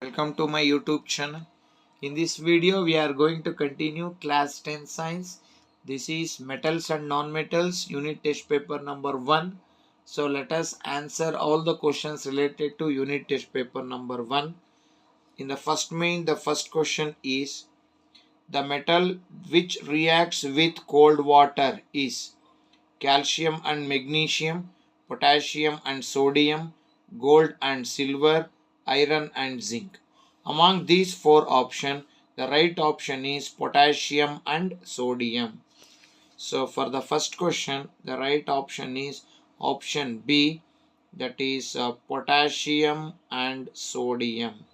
Welcome to my YouTube channel. In this video we are going to continue class 10 science. This is metals and non-metals unit test paper number 1. So let us answer all the questions related to unit test paper number 1. In the first question is the metal which reacts with cold water is calcium and magnesium, potassium and sodium, gold and silver, iron and zinc. Among these four options, the right option is potassium and sodium. So for the first question, the right option is option B, that is potassium and sodium.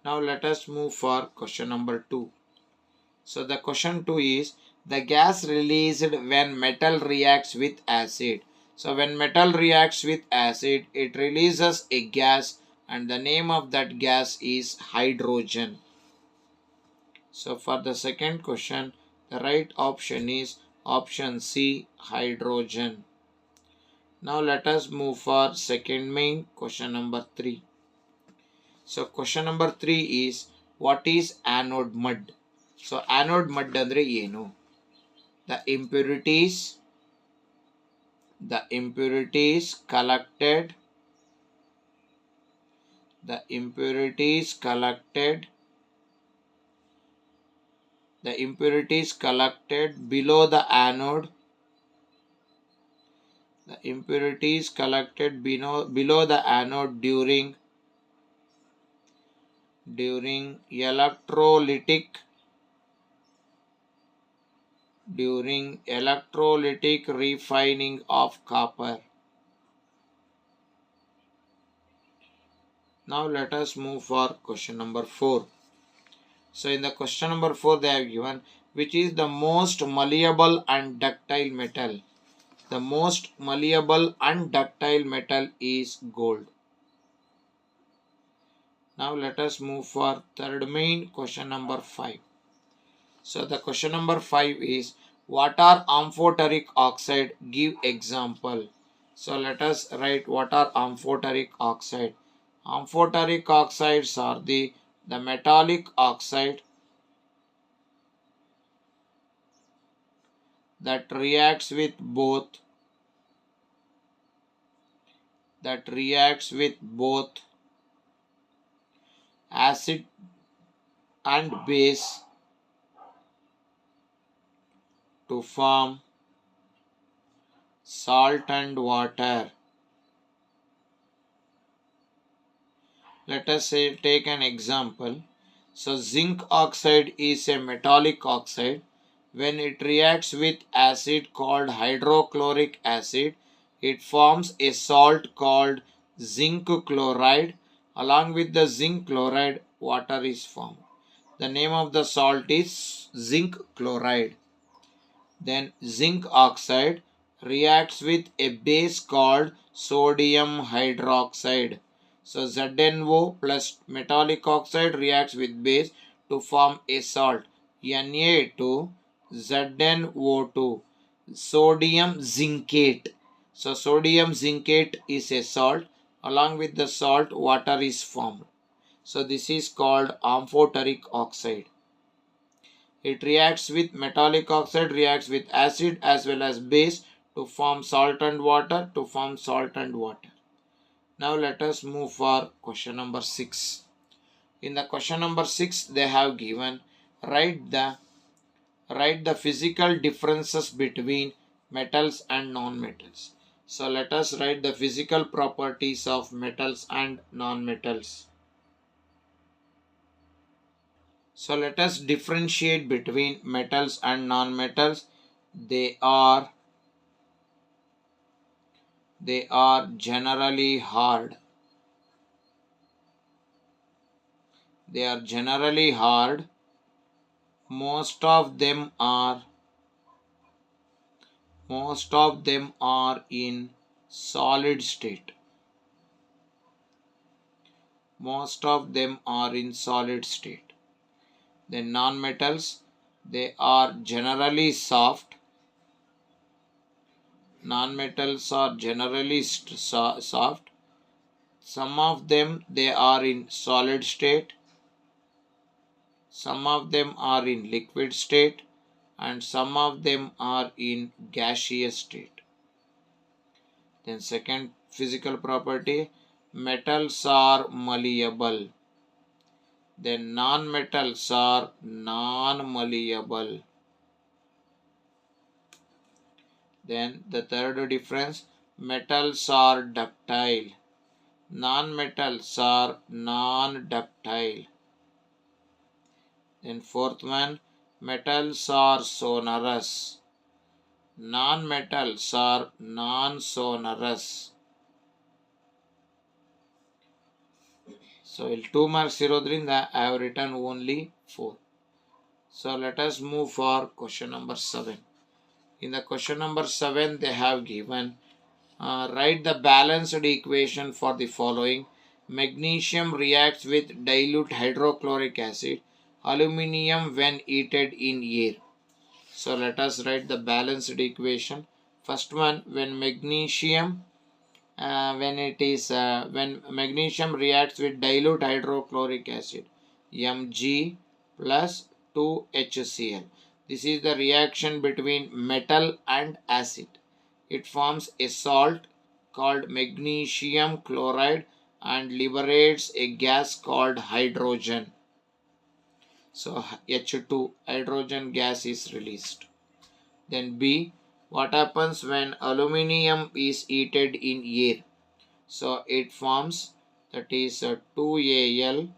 Now let us move for question number 2. So the question 2 is the gas released when metal reacts with acid. So when metal reacts with acid, it releases a gas and the name of that gas is hydrogen. So for the second question, the right option is option C, hydrogen. Now let us move for second main, question number 3. So question number 3 is what is anode mud? So anode mud andre ಏನು? The impurities collected below the anode. The impurities collected below the anode during electrolytic refining of copper. Now let us move for question number 4. So in the question number 4 they have given which is the most malleable and ductile metal. The most malleable and ductile metal is gold. Now let us move for third main, question number 5. So the question number 5 is what are amphoteric oxide? Give example. So let us write what are amphoteric oxide. Amphoteric oxides are the metallic oxide that reacts with both acid and base to form salt and water. Let us say take an example. So zinc oxide is a metallic oxide. When it reacts with acid called hydrochloric acid, it forms a salt called zinc chloride. Along with the zinc chloride, water is formed. The name of the salt is zinc chloride. Then zinc oxide reacts with a base called sodium hydroxide. So ZnO plus metallic oxide reacts with base to form a salt Na2ZnO2, sodium zincate. So sodium zincate is a salt. Along with the salt, water is formed. So this is called amphoteric oxide. It reacts with metallic oxide, reacts with acid as well as base to form salt and water, Now let us move for question number 6. In the question number 6 they have given write the physical differences between metals and non-metals. So let us write the physical properties of metals and non-metals. So let us differentiate between metals and non-metals. They are generally hard. Most of them are in solid state. Then non-metals, they are generally soft. Non-metals are generally soft. some of them they are in solid state, some of them are in liquid state, and some of them are in gaseous state. Then second physical property, metals are malleable. Then non-metals are non-malleable. Then the third difference, metals are ductile. Non-metals are non-ductile. Then fourth one, metals are sonorous. Non-metals are non-sonorous. So 2 marks irodrinda I have written only 4. So let us move for question number 7. In the question number 7 they have given write the balanced equation for the following. Magnesium reacts with dilute hydrochloric acid, aluminium when heated in air. So let us write the balanced equation. First one, when magnesium when magnesium reacts with dilute hydrochloric acid, Mg plus 2HCl. This is the reaction between metal and acid. It forms a salt called magnesium chloride and liberates a gas called hydrogen. So H2, hydrogen gas is released. Then B, what happens when aluminium is heated in air? So it forms, that is 2Al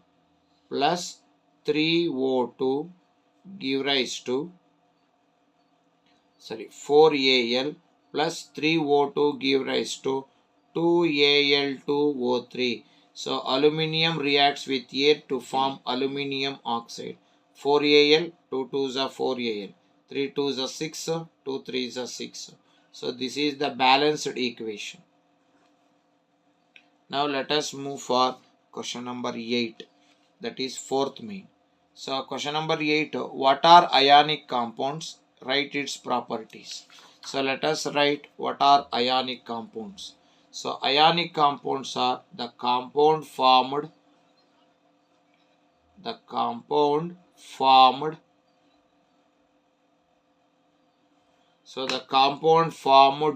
plus 3O2 give rise to 4Al plus 3O2 give rise to 2Al2O3. So aluminium reacts with air to form aluminium oxide. 4Al, 2 2s are 4Al, 3 2s are 6, 2 3s are 6. So this is the balanced equation. Now let us move for question number 8, that is fourth main. So question number 8, what are ionic compounds? Write its properties. So let us write what are ionic compounds. So ionic compounds are the compound formed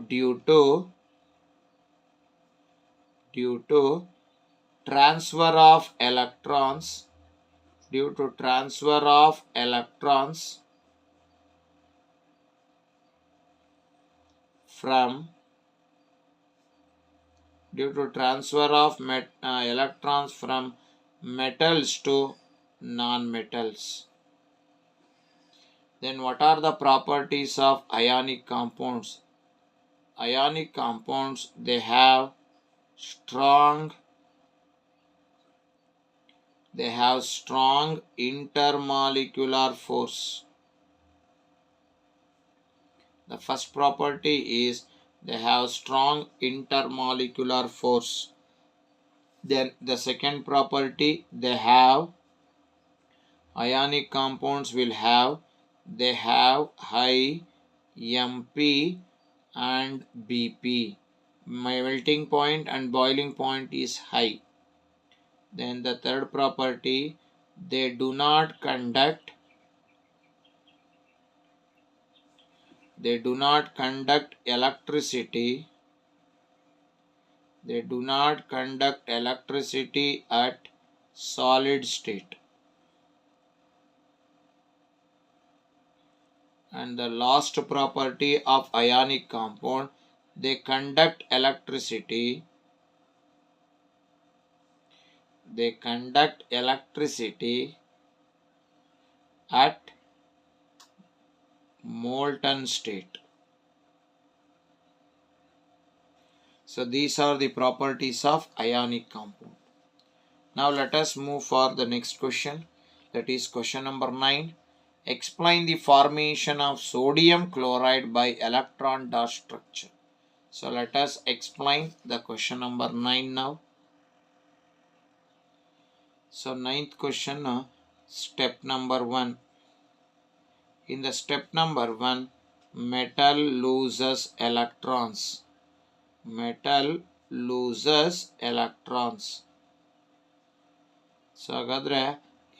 due to transfer of electrons from electrons from metals to non-metals. Then what are the properties of ionic compounds? Ionic compounds, they have strong intermolecular force. The first property is they have strong intermolecular force. Then the second property, they have ionic compounds they have high MP and BP. Melting point and boiling point is high. Then the third property, they do not conduct electricity. They do not conduct electricity at solid state. And the last property of ionic compound, they conduct electricity at molten state. So these are the properties of ionic compound. Now let us move for the next question, that is question number 9. Explain the formation of sodium chloride by electron dot structure. So let us explain the question number 9 now. So ninth question, step number 1. In the step number 1, metal loses electrons. Metal loses electrons. So ಹಾಗಾದ್ರೆ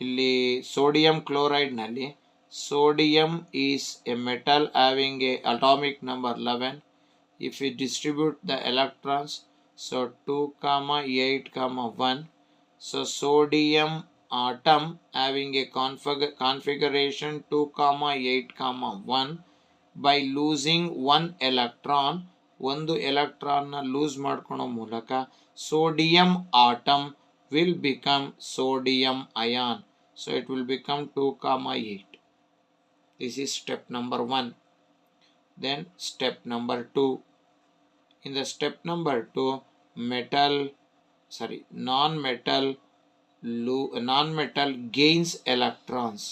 ಇಲ್ಲಿ sodium chloride ನಲ್ಲಿ sodium is a metal having a atomic number 11. If we distribute the electrons, so 2 comma 8 comma 1, so sodium atom having a configuration 2 comma 8 comma 1, by losing one electron, ಒಂದು electron ನ loose ಮಾಡ್ಕೊಳ್ಳೋ ಮೂಲಕ sodium atom will become sodium ion. So it will become 2 comma 8. This is step number 1. Then step number 2. In the step number 2, non-metal gains electrons.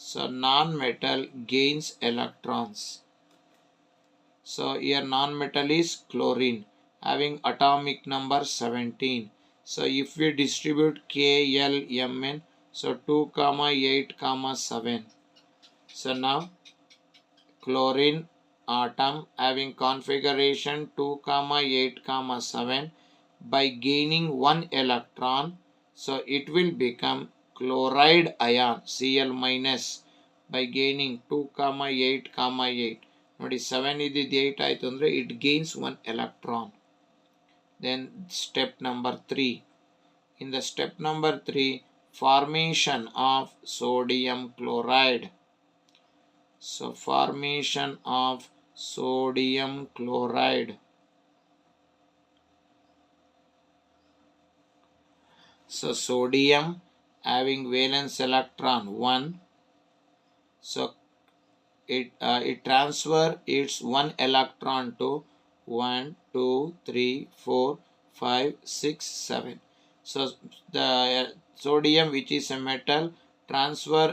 So non-metal gains electrons. So here non-metal is chlorine having atomic number 17. So if we distribute KLMN, so 2 comma 8 comma 7. So now chlorine atom having configuration 2 comma 8 comma 7, by gaining one electron, so it will become chloride ion Cl minus by gaining 2 comma 8 comma 8. ನೋಡಿ 7 ಇದ್ದಿದ್ದು 8 ಆಯ್ತು ಅಂದ್ರೆ it gains one electron. Then step number 3. In the step number 3, formation of sodium chloride. So formation of sodium chloride. So sodium having valence electron 1. So it transfer its one electron to 1, 2, 3, 4, 5, 6, 7. So the sodium, which is a metal, transfer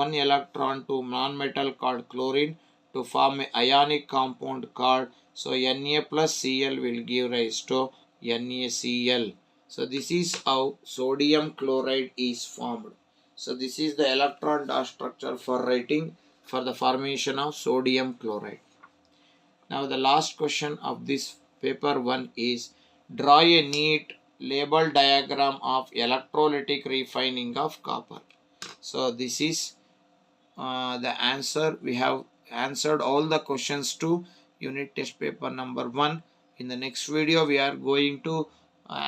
one electron to non-metal called chlorine to form an ionic compound called, so Na plus Cl will give rise to NaCl. So this is how sodium chloride is formed. So this is the electron dot structure for writing for the formation of sodium chloride. Now the last question of this paper 1 is, draw a neat label diagram of electrolytic refining of copper. So this is the answer. We have answered all the questions to unit test paper number 1. In the next video we are going to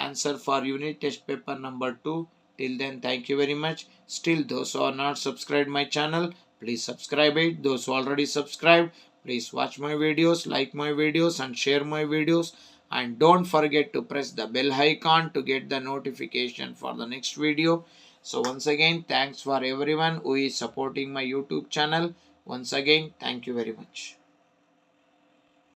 answer for unit test paper number 2. Till then, thank you very much. Still, those who are not subscribed my channel, please subscribe it. Those who already subscribed, please watch my videos, like my videos and share my videos. And don't forget to press the bell icon to get the notification for the next video. So once again, thanks for everyone who is supporting my YouTube channel. Once again, thank you very much.